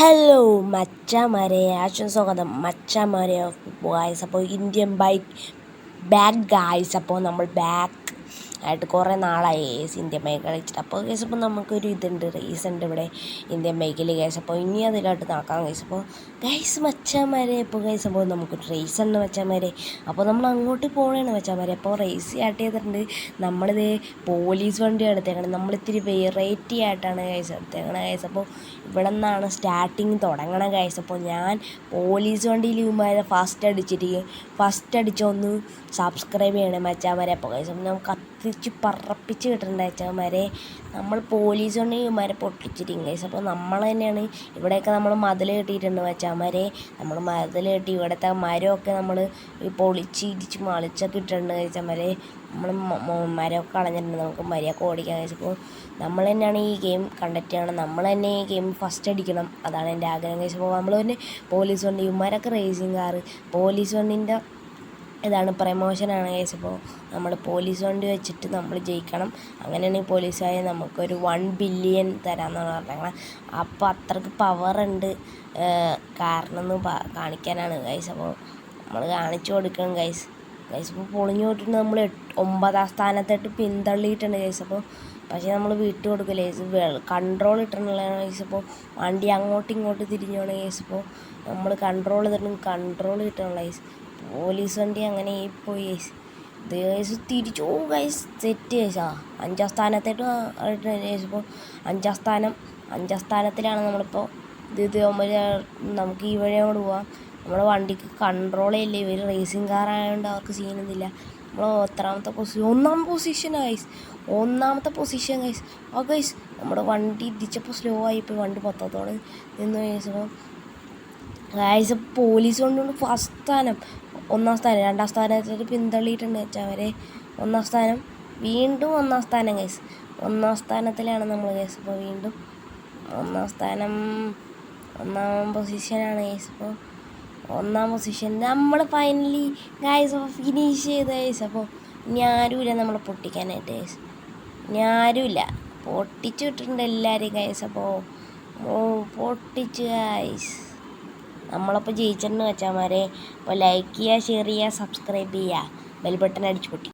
Hello മച്ചാമാരെ, സ്വാഗതം മച്ചാമാരെ ഗായ്സ്. അപ്പോൾ ഇന്ത്യൻ ബാക്ക് ഗായ്സ്. അപ്പോൾ നമ്മൾ ബാക്ക് ആയിട്ട് കുറേ നാളായി ഇന്ത്യൻ ബൈക്ക് കളിച്ചിട്ട്. അപ്പോൾ ഗൈസ് അപ്പോൾ നമുക്കൊരു ഇതുണ്ട്, റേസ് ഉണ്ട് ഇവിടെ ഇന്ത്യൻ ബൈക്കിൽ ഗൈസ്. അപ്പോൾ ഇനി അതിലോട്ട് നടക്കാം ഗൈസ്. അപ്പോൾ ഗൈസ് മച്ചാമാരെ ഇപ്പോൾ ഗൈസ് അപ്പോൾ നമുക്കൊരു റേസ് ഉണ്ട് മച്ചാമാരെ. അപ്പോൾ നമ്മൾ അങ്ങോട്ട് പോകണേണ് മച്ചാമാരെ. അപ്പോൾ റേസ് സ്റ്റാർട്ട് ചെയ്തിട്ടുണ്ട്. നമ്മളിത് പോലീസ് വണ്ടി എടുത്തേക്കണം. നമ്മളിത്തിരി വെറൈറ്റി ആയിട്ടാണ് ഗൈസ് എടുത്തേക്കണം ഗൈസ്. അപ്പോൾ ഇവിടെ നിന്നാണ് സ്റ്റാർട്ടിങ് തുടങ്ങണം ഗൈസ്. അപ്പോൾ ഞാൻ പോലീസ് വണ്ടിയിൽ ഇവന്മാരെ ഫസ്റ്റ് അടിച്ചൊന്ന് സബ്സ്ക്രൈബ് ചെയ്യണേ മച്ചാമാരെ. അപ്പോൾ ഗൈസ് അപ്പോൾ നമുക്ക് കത്തിച്ച് പറപ്പിച്ച് കിട്ടേണ്ട മച്ചാമാരെ. നമ്മൾ പോലീസ് വണ്ടി ഇവന്മാരെ പൊട്ടിച്ചിരിക്കും ഗൈസ്. അപ്പോൾ നമ്മൾ തന്നെയാണ് ഇവിടെയൊക്കെ നമ്മൾ മതിൽ കെട്ടിയിട്ടുണ്ട് മച്ചാമാരെ. നമ്മൾ മതിൽ കെട്ടി ഇവിടുത്തെ മരമൊക്കെ നമ്മൾ ഈ പൊളിച്ച് ഇടിച്ച് മളിച്ചൊക്കെ ഇട്ടിട്ടുണ്ട് മച്ചാമാരെ. നമ്മൾ മരമൊക്കെ കളഞ്ഞിട്ടുണ്ട്. നമുക്ക് മരമൊക്കെ ഓടിക്കാൻ കഴിച്ചപ്പോൾ നമ്മൾ തന്നെയാണ് ഈ ഗെയിം കണ്ടക്ട് ചെയ്യണം. നമ്മൾ തന്നെ ഈ ഗെയിം ഫസ്റ്റ് അടിക്കണം, അതാണ് എൻ്റെ ആഗ്രഹം കഴിച്ചപ്പോൾ നമ്മൾ തന്നെ പോലീസ് വണ്ടി ഇവന്മാരൊക്കെ റേസിങ് കാറ് പോലീസ് വണ്ടിൻ്റെ ഇതാണ് പ്രമോഷനാണ് കഴിച്ചപ്പോൾ നമ്മൾ പോലീസ് വണ്ടി വെച്ചിട്ട് നമ്മൾ ജയിക്കണം. അങ്ങനെയാണെങ്കിൽ പോലീസുകാരെ നമുക്കൊരു 1 ബില്യൺ തരാമെന്നാണ് പറഞ്ഞത്. അപ്പോൾ അത്രയ്ക്ക് പവറുണ്ട് കാരണം എന്ന് കാണിക്കാനാണ് ഗൈസ്. അപ്പോൾ നമ്മൾ കാണിച്ചു കൊടുക്കണം ഗൈസ്. ഇപ്പോൾ പൊളിഞ്ഞു പോയിട്ടുണ്ട്. നമ്മൾ 9ാം സ്ഥാനത്തായിട്ട് പിന്തള്ളിയിട്ടുണ്ട് ഗൈസ്. അപ്പോൾ പക്ഷേ നമ്മൾ വിട്ടു കൊടുക്കില്ല ഗൈസ്. കൺട്രോൾ ഇട്ടിട്ടുള്ള ഗൈസ്. അപ്പോൾ വണ്ടി അങ്ങോട്ടും ഇങ്ങോട്ടും തിരിഞ്ഞോണ് ഗൈസ്. ഇപ്പോൾ നമ്മൾ കൺട്രോൾ കിട്ടണുള്ള ഗൈസ്. പോലീസ് വണ്ടി അങ്ങനെ പോയി ഗൈസ്. ഇത് ഗൈസ് തിരിച്ചു ഗൈസ്. സെറ്റ് ഗൈസാ 5ാം സ്ഥാനത്തായിട്ട് ഗൈസ്. ഇപ്പോൾ 5ാം സ്ഥാനത്തിലാണ് നമ്മളിപ്പോൾ. ഇത് നമുക്ക് ഈ വഴി അങ്ങോട്ട് പോവാം. നമ്മുടെ വണ്ടിക്ക് കൺട്രോൾ ചെയ്യില്ല. ഇവർ റേസിങ് കാർ ആയതുകൊണ്ട് അവർക്ക് സീനൊന്നുമില്ല. നമ്മൾ എത്രാമത്തെ പൊസിഷൻ? 1ാം പൊസിഷൻ ഗൈസ്. 1ാമത്തെ പൊസിഷൻ ഗൈസ്. ആ ഗൈസ് നമ്മുടെ വണ്ടി ഇടിച്ചപ്പോൾ സ്ലോ ആയിപ്പോയി. വണ്ടി പൊത്തത്തോടെ നിന്ന് ഗൈസ്. അപ്പോൾ ഗൈസ് പോലീസ് കൊണ്ടുകൊണ്ട് ഫസ്റ്റ് സ്ഥാനം 1ാം സ്ഥാനം 2ാം സ്ഥാനത്തിൽ പിന്തള്ളിയിട്ടുണ്ട് വെച്ചവരെ. 1ാം സ്ഥാനം വീണ്ടും 1ാം സ്ഥാനം ഗൈസ്. 1ാം സ്ഥാനത്തിലാണ് നമ്മൾ ഗൈസ്. അപ്പോൾ വീണ്ടും 1ാം സ്ഥാനം 1ാം പൊസിഷനാണ് ഗൈസ്. അപ്പോൾ 1ാം പൊസിഷൻ നമ്മൾ ഫൈനലി ഗൈസ് ഫിനിഷ് ചെയ്ത് ഗൈസ്. അപ്പോൾ ഇനി ആരുമില്ല നമ്മളെ പൊട്ടിക്കാനായിട്ട് ഗൈസ്. ഇനി ആരുമില്ല, പൊട്ടിച്ചു വിട്ടിട്ടുണ്ട് എല്ലാവരും ഗൈസ്. അപ്പോൾ പൊട്ടിച്ചു ഗൈസ്. നമ്മളപ്പോൾ ജയിച്ചിട്ടുണ്ട് വെച്ചാമാരെ. അപ്പോൾ ലൈക്ക് ചെയ്യുക, ഷെയർ ചെയ്യുക, സബ്സ്ക്രൈബ് ചെയ്യുക, ബെൽ ബട്ടൺ അടിച്ചു പൊട്ടി.